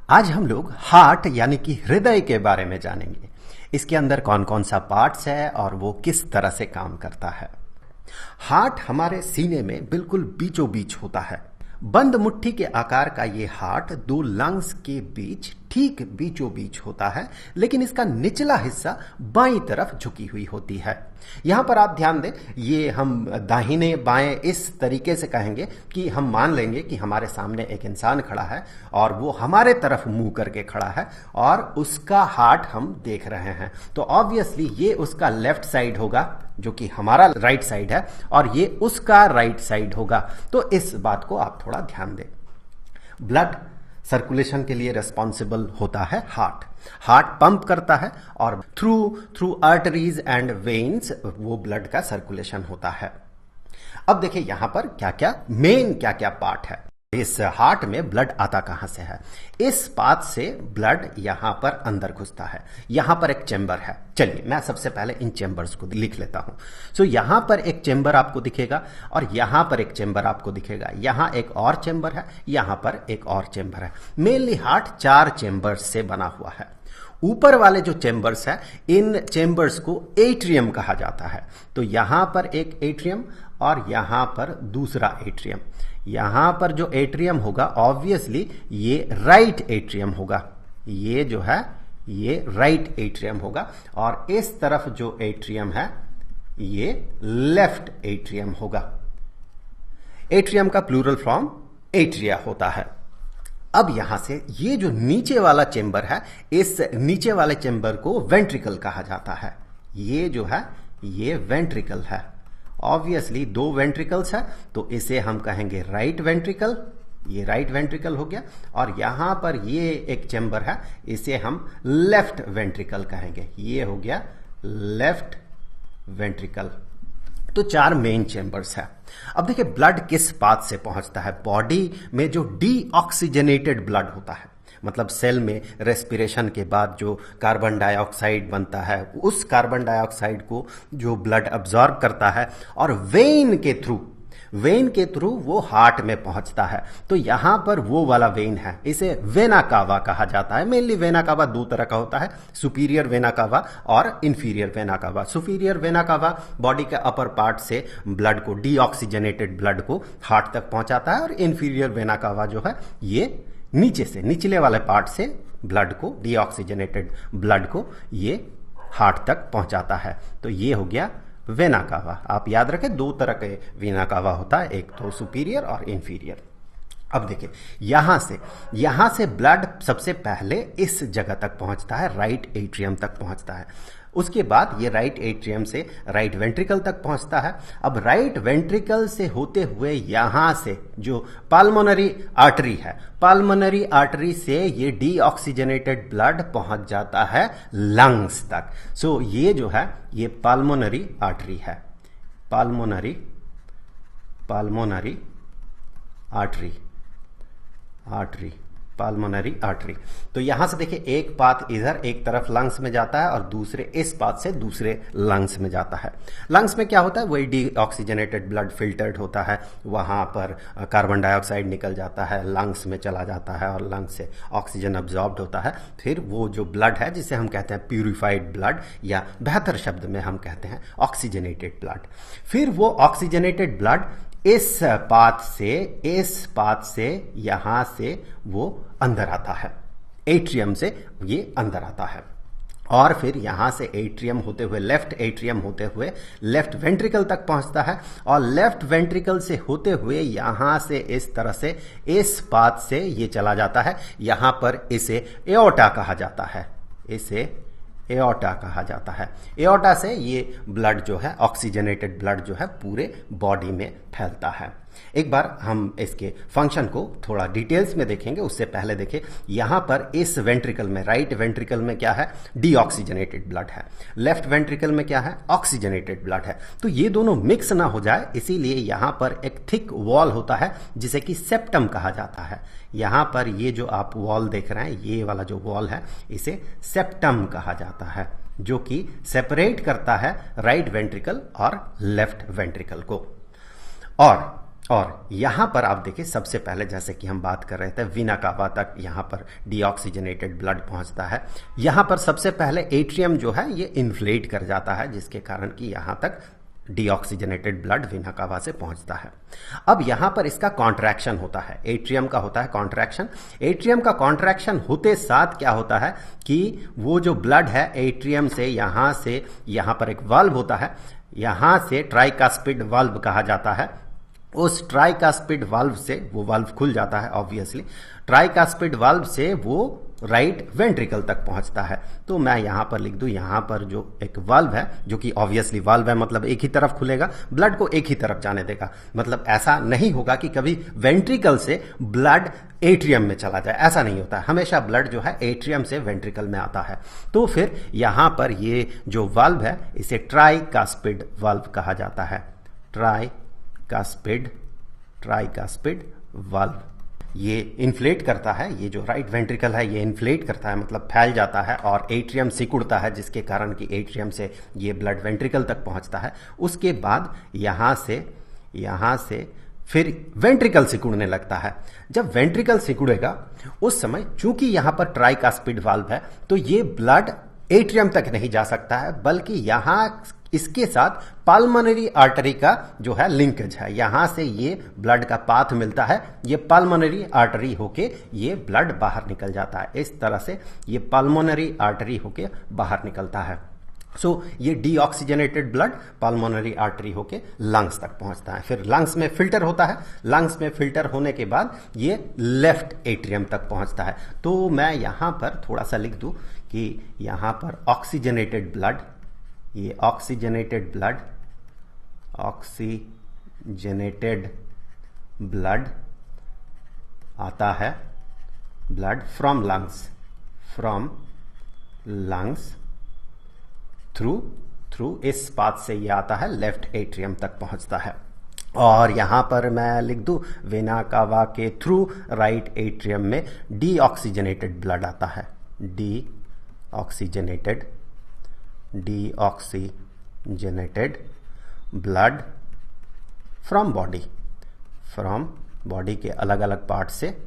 आज हम लोग हार्ट यानी कि हृदय के बारे में जानेंगे। इसके अंदर कौन कौन सा पार्ट्स है और वो किस तरह से काम करता है। हार्ट हमारे सीने में बिल्कुल बीचों बीच होता है। बंद मुट्ठी के आकार का ये हार्ट दो लंग्स के बीच ठीक बीचों बीच होता है, लेकिन इसका निचला हिस्सा बाईं तरफ झुकी हुई होती है। यहां पर आप ध्यान दें, ये हम दाहिने बाएं इस तरीके से कहेंगे कि हम मान लेंगे कि हमारे सामने एक इंसान खड़ा है और वो हमारे तरफ मुंह करके खड़ा है और उसका हार्ट हम देख रहे हैं, तो ऑब्वियसली ये उसका लेफ्ट साइड होगा जो कि हमारा राइट साइड है और ये उसका राइट साइड होगा। तो इस बात को आप थोड़ा ध्यान दें। ब्लड सर्कुलेशन के लिए रिस्पॉन्सिबल होता है हार्ट। हार्ट पंप करता है और थ्रू आर्टरीज एंड वेन्स वो ब्लड का सर्कुलेशन होता है। अब देखिए यहां पर क्या क्या पार्ट है। इस हार्ट में ब्लड आता कहां से है? इस पाथ से ब्लड यहां पर अंदर घुसता है। यहां पर एक चेंबर है। चलिए मैं सबसे पहले इन चेंबर्स को लिख लेता हूं। सो यहां पर एक चेंबर आपको दिखेगा और यहां पर एक चेंबर आपको दिखेगा। यहां एक और चेंबर है, यहां पर एक और चेंबर है। मेनली हार्ट 4 चेंबर्स से बना हुआ है। ऊपर वाले जो चेंबर्स है, इन चेंबर्स को एट्रियम कहा जाता है। तो यहां पर एक एट्रियम और यहां पर दूसरा एट्रियम। यहां पर जो एट्रियम होगा ऑब्वियसली ये राइट एट्रियम होगा। ये जो है ये राइट एट्रियम होगा और इस तरफ जो एट्रियम है ये लेफ्ट एट्रियम होगा। एट्रियम का प्लूरल फॉर्म एट्रिया होता है। अब यहां से ये जो नीचे वाला चेंबर है, इस नीचे वाले चेंबर को वेंट्रिकल कहा जाता है। ये जो है ये वेंट्रिकल है। ऑब्वियसली 2 वेंट्रिकल्स है तो इसे हम कहेंगे राइट वेंट्रिकल। ये राइट वेंट्रिकल हो गया और यहां पर ये एक चेंबर है, इसे हम लेफ्ट वेंट्रिकल कहेंगे। ये हो गया लेफ्ट वेंट्रिकल। तो 4 मेन चेंबर्स है। अब देखिए ब्लड किस पाथ से पहुंचता है। बॉडी में जो डीऑक्सीजनेटेड ब्लड होता है, मतलब सेल में रेस्पिरेशन के बाद जो कार्बन डाइऑक्साइड बनता है, उस कार्बन डाइऑक्साइड को जो ब्लड अब्सॉर्ब करता है और वेन के थ्रू वो हार्ट में पहुंचता है। तो यहां पर वो वाला वेन है, इसे वेना कावा कहा जाता है। मेनली वेना कावा 2 तरह का होता है, सुपीरियर वेना कावा और inferior vena cava. Superior vena cava body के अपर पार्ट से ब्लड को, डीऑक्सीजनेटेड ब्लड को हार्ट तक पहुंचाता है और इंफीरियर वेना कावा जो है ये नीचे से, निचले वाले पार्ट से ब्लड को, डीऑक्सीजनेटेड ब्लड को ये हार्ट तक पहुंचाता है। तो ये हो गया वेना कावा। आप याद रखें 2 तरह के वेना कावा होता है, एक तो सुपीरियर और इंफीरियर। अब देखिए यहां से ब्लड सबसे पहले इस जगह तक पहुंचता है, राइट एट्रियम तक पहुंचता है। उसके बाद ये राइट एट्रियम से राइट वेंट्रिकल तक पहुंचता है। अब राइट वेंट्रिकल से होते हुए यहां से जो पाल्मोनरी आर्टरी है, पाल्मोनरी आर्टरी से ये डीऑक्सीजनेटेड ब्लड पहुंच जाता है लंग्स तक। सो ये जो है ये पाल्मोनरी आर्टरी है। पाल्मोनरी पाल्मोनरी आर्टरी। तो यहां से देखिए एक पाथ इधर एक तरफ लंग्स में जाता है और दूसरे इस पाथ से दूसरे लंग्स में जाता है। लंग्स में क्या होता है, वही डीऑक्सीजनेटेड ब्लड फिल्टर्ड होता है, वहां पर कार्बन डाइऑक्साइड निकल जाता है, लंग्स में चला जाता है और लंग्स से ऑक्सीजन अब्जॉर्ब्ड होता है। फिर वो जो ब्लड है जिसे हम कहते हैं प्यूरिफाइड ब्लड, या बेहतर शब्द में हम कहते हैं ऑक्सीजनेटेड ब्लड, फिर वो ऑक्सीजनेटेड ब्लड इस पाथ से यहां से वो अंदर आता है, एट्रियम से ये अंदर आता है और फिर यहां से एट्रियम होते हुए, लेफ्ट एट्रियम होते हुए लेफ्ट वेंट्रिकल तक पहुंचता है और लेफ्ट वेंट्रिकल से होते हुए यहां से इस तरह से इस पाथ से ये चला जाता है। यहां पर इसे एओर्टा कहा जाता है, इसे एओर्टा कहा जाता है। एओर्टा से ये ब्लड जो है, ऑक्सीजनेटेड ब्लड जो है पूरे बॉडी में फैलता है। एक बार हम इसके फंक्शन को थोड़ा डिटेल्स में देखेंगे, उससे पहले देखिए यहां पर इस वेंट्रिकल में, राइट वेंट्रिकल में क्या है, डीऑक्सीजनेटेड ब्लड है। लेफ्ट वेंट्रिकल में क्या है, ऑक्सीजनेटेड ब्लड है। तो ये दोनों मिक्स ना हो जाए इसीलिए यहां पर एक थिक वॉल होता है जिसे कि सेप्टम कहा जाता है। यहां पर ये जो आप वॉल देख रहे हैं, ये वाला जो वॉल है इसे सेप्टम कहा जाता है, जो कि सेपरेट करता है राइट वेंट्रिकल और लेफ्ट वेंट्रिकल को। और और यहां पर आप देखिए सबसे पहले जैसे कि हम बात कर रहे थे वीना कावा तक यहां पर डीऑक्सीजनेटेड ब्लड पहुंचता है। यहां पर सबसे पहले एट्रियम जो है ये इन्फ्लेट कर जाता है, जिसके कारण कि यहां तक डीऑक्सीजनेटेड ब्लड वीना कावा से पहुंचता है। अब यहां पर इसका कॉन्ट्रैक्शन होता है, एट्रियम का होता है कॉन्ट्रैक्शन। एट्रियम का कॉन्ट्रैक्शन होते साथ क्या होता है कि वो जो ब्लड है एट्रियम से यहां पर एक वाल्व होता है, यहां से ट्राइकास्पिड वाल्व कहा जाता है। उस ट्राइकास्पिड वाल्व से वो वाल्व खुल जाता है, ऑब्वियसली ट्राइकास्पिड वाल्व से वो राइट वेंट्रिकल तक पहुंचता है। तो मैं यहां पर लिख दूं, यहां पर जो एक वाल्व है, जो कि ऑब्वियसली वाल्व है मतलब एक ही तरफ खुलेगा, ब्लड को एक ही तरफ जाने देगा। मतलब ऐसा नहीं होगा कि कभी वेंट्रिकल से ब्लड एट्रियम में चला जाए, ऐसा नहीं होता। हमेशा ब्लड जो है एट्रियम से वेंट्रिकल में आता है। तो फिर यहां पर ये जो वाल्व है इसे ट्राइकास्पिड वाल्व कहा जाता है। ट्राइकास्पिड वाल्व ये इन्फ्लेट करता है, ये जो राइट वेंट्रिकल है ये इन्फ्लेट करता है, मतलब फैल जाता है और एट्रियम सिकुड़ता है, जिसके कारण कि एट्रियम से ये ब्लड वेंट्रिकल तक पहुंचता है। उसके बाद यहां से फिर वेंट्रिकल सिकुड़ने लगता है। जब वेंट्रिकल सिकुड़ेगा उस समय चूंकि यहां पर ट्राइकास्पिड वाल्व है तो ये ब्लड एट्रियम तक नहीं जा सकता है, बल्कि यहां इसके साथ पाल्मोनरी आर्टरी का जो है लिंकेज है। यहां से ये ब्लड का पाथ मिलता है, ये पाल्मोनरी आर्टरी होके ये ब्लड बाहर निकल जाता है। इस तरह से ये पाल्मोनरी आर्टरी होके बाहर निकलता है। ये डीऑक्सीजनेटेड ब्लड पाल्मोनरी आर्टरी होके लंग्स तक पहुंचता है। फिर लंग्स में फिल्टर होता है, लंग्स में फिल्टर होने के बाद ये लेफ्ट एट्रियम तक पहुंचता है। तो मैं यहां पर थोड़ा सा लिख दूं कि यहां पर ऑक्सीजनेटेड ब्लड, ये ऑक्सीजनेटेड ब्लड आता है, ब्लड फ्रॉम लंग्स थ्रू इस पाथ से ये आता है, लेफ्ट एट्रियम तक पहुंचता है। और यहां पर मैं लिख दूं वेना कावा के थ्रू राइट एट्रियम में डीऑक्सीजनेटेड ब्लड आता है, डीऑक्सीजनेटेड ब्लड फ्रॉम बॉडी के अलग अलग पार्ट से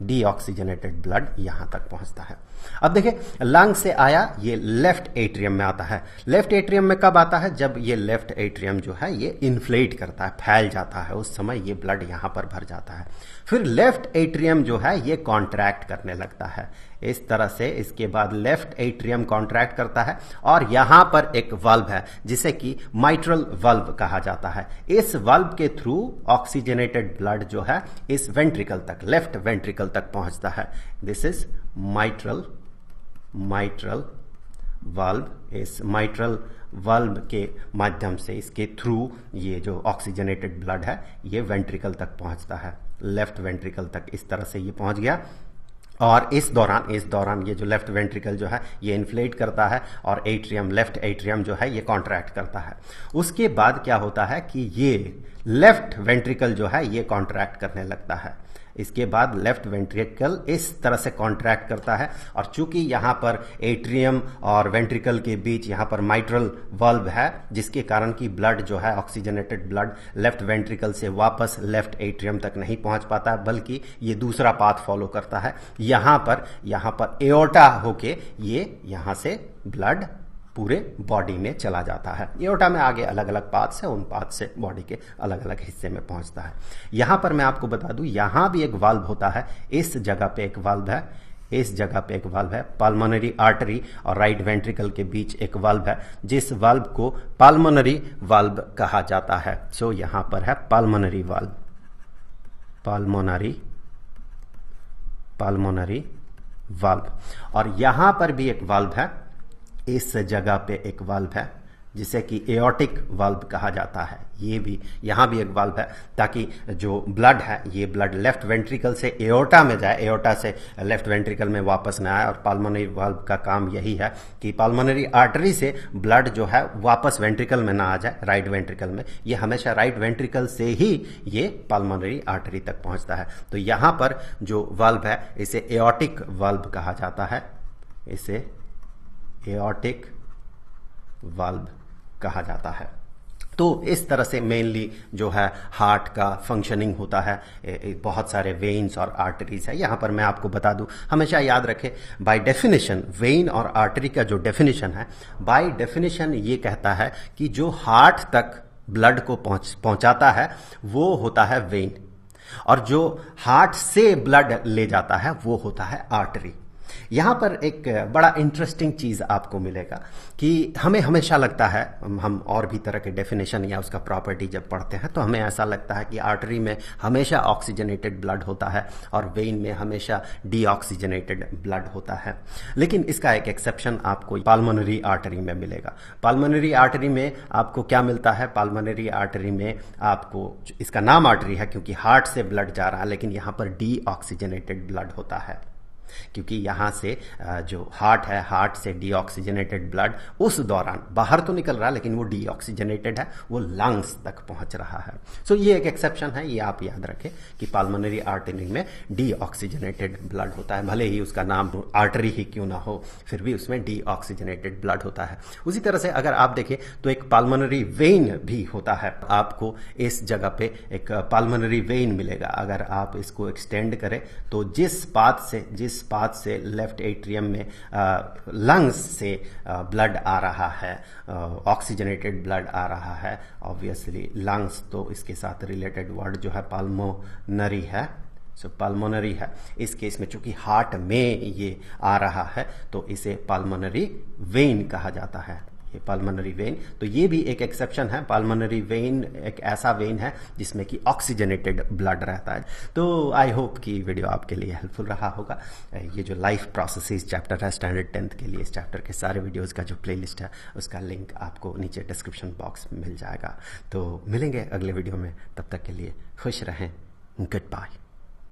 डीऑक्सीजनेटेड ब्लड यहां तक पहुंचता है। अब देखिए लंग से आया, ये लेफ्ट एट्रियम में आता है। लेफ्ट एट्रियम में कब आता है? जब ये लेफ्ट एट्रियम जो है ये इन्फ्लेट करता है, फैल जाता है, उस समय ये ब्लड यहां पर भर जाता है। फिर लेफ्ट एट्रियम जो है ये कॉन्ट्रैक्ट करने लगता है इस तरह से। इसके बाद लेफ्ट एट्रियम कॉन्ट्रैक्ट करता है और यहां पर एक वाल्व है जिसे कि माइट्रल वाल्व कहा जाता है। इस वाल्व के थ्रू ऑक्सीजनेटेड ब्लड जो है इस वेंट्रिकल तक, लेफ्ट वेंट्रिकल तक पहुंचता है। This is mitral valve. इस माइट्रल वाल्व के माध्यम से, इसके थ्रू ये जो ऑक्सीजनेटेड ब्लड है ये वेंट्रिकल तक पहुंचता है, लेफ्ट वेंट्रिकल तक। इस तरह से ये पहुंच गया और इस दौरान ये जो लेफ्ट वेंट्रिकल जो है ये इन्फ्लेट करता है और एट्रियम, लेफ्ट एट्रियम जो है ये कॉन्ट्रैक्ट करता है। उसके बाद क्या होता है कि ये लेफ्ट वेंट्रिकल जो है ये कॉन्ट्रैक्ट करने लगता है। इसके बाद लेफ्ट वेंट्रिकल इस तरह से कॉन्ट्रैक्ट करता है और चूंकि यहां पर एट्रियम और वेंट्रिकल के बीच यहां पर माइट्रल वाल्व है, जिसके कारण कि ब्लड जो है ऑक्सीजनेटेड ब्लड लेफ्ट वेंट्रिकल से वापस लेफ्ट एट्रियम तक नहीं पहुंच पाता, बल्कि ये दूसरा पाथ फॉलो करता है। यहां पर एओर्टा होके ये यहां से ब्लड पूरे बॉडी में चला जाता है। एओर्टा में आगे अलग अलग पाथ्स है, उन पाथ से बॉडी के अलग अलग हिस्से में पहुंचता है। यहां पर मैं आपको बता दूं यहां भी एक वाल्व होता है, इस जगह पे एक वाल्व है, पाल्मोनरी आर्टरी और राइट वेंट्रिकल के बीच एक वाल्व है, जिस वाल्व को पाल्मोनरी वाल्व कहा जाता है। यहां पर है पाल्मोनरी वाल्व। और यहां पर भी एक वाल्व है, इस जगह पे एक वाल्व है जिसे कि एओर्टिक वाल्व कहा जाता है। यहां भी एक वाल्व है ताकि जो ब्लड है ये ब्लड लेफ्ट वेंट्रिकल से एओर्टा में जाए, एओर्टा से लेफ्ट वेंट्रिकल में वापस न आए। और पाल्मोनरी वाल्व का काम यही है कि पाल्मोनरी आर्टरी से ब्लड जो है वापस वेंट्रिकल में ना आ जाए, राइट वेंट्रिकल में। ये हमेशा राइट वेंट्रिकल से ही ये पाल्मोनरी आर्टरी तक पहुंचता है। तो यहां पर जो वाल्व है इसे एओर्टिक वाल्व कहा जाता है, इसे एओर्टिक वाल्व कहा जाता है। तो इस तरह से मेनली जो है हार्ट का फंक्शनिंग होता है। बहुत सारे वेन्स और आर्टरीज है। यहाँ पर मैं आपको बता दूं, हमेशा याद रखें, बाय डेफिनेशन वेन और आर्टरी का जो डेफिनेशन है, बाय डेफिनेशन ये कहता है कि जो हार्ट तक ब्लड को पहुंचाता है वो होता है वेन, और जो हार्ट से ब्लड ले जाता है वो होता है आर्टरी। यहां पर एक बड़ा इंटरेस्टिंग चीज आपको मिलेगा कि हमें हमेशा लगता है, हम और भी तरह के डेफिनेशन या उसका प्रॉपर्टी जब पढ़ते हैं तो हमें ऐसा लगता है कि आर्टरी में हमेशा ऑक्सीजनेटेड ब्लड होता है और वेन में हमेशा डीऑक्सीजनेटेड ब्लड होता है। लेकिन इसका एक एक्सेप्शन आपको पाल्मोनरी आर्टरी में मिलेगा। पाल्मोनरी आर्टरी में आपको क्या मिलता है? पाल्मोनरी आर्टरी में आपको, इसका नाम आर्टरी है क्योंकि हार्ट से ब्लड जा रहा है, लेकिन यहां पर डीऑक्सीजनेटेड ब्लड होता है, क्योंकि यहां से जो हार्ट है, हार्ट से डीऑक्सीजनेटेड ब्लड उस दौरान बाहर तो निकल रहा है लेकिन वो डीऑक्सीजनेटेड है, वो लंग्स तक पहुंच रहा है। सो ये एक एक्सेप्शन है, ये आप याद रखें कि पाल्मोनरी आर्टरी में डीऑक्सीजनेटेड ब्लड होता है। भले ही उसका नाम आर्टरी ही क्यों ना हो, फिर भी उसमें डीऑक्सीजनेटेड ब्लड होता है। उसी तरह से अगर आप देखें तो एक पाल्मोनरी वेन भी होता है। आपको इस जगह पे एक पाल्मोनरी वेन मिलेगा। अगर आप इसको एक्सटेंड करें तो जिस पाथ से लेफ्ट एट्रियम में लंग्स से ब्लड आ रहा है, ऑक्सीजनेटेड ब्लड आ रहा है, ऑब्वियसली लंग्स तो इसके साथ रिलेटेड वर्ड जो है पाल्मोनरी है, सो पाल्मोनरी है। इस केस में चूंकि हार्ट में ये आ रहा है तो इसे पाल्मोनरी वेन कहा जाता है, ये पाल्मोनरी वेन। तो ये भी एक एक्सेप्शन है। पाल्मोनरी वेन एक ऐसा वेन है जिसमें कि ऑक्सीजनेटेड ब्लड रहता है। तो आई होप कि वीडियो आपके लिए हेल्पफुल रहा होगा। ये जो लाइफ प्रोसेसेस चैप्टर है स्टैंडर्ड 10th के लिए, इस चैप्टर के सारे वीडियोस का जो प्लेलिस्ट है उसका लिंक आपको नीचे डिस्क्रिप्शन बॉक्स में मिल जाएगा। तो मिलेंगे अगले वीडियो में, तब तक के लिए खुश रहें, गुड बाय।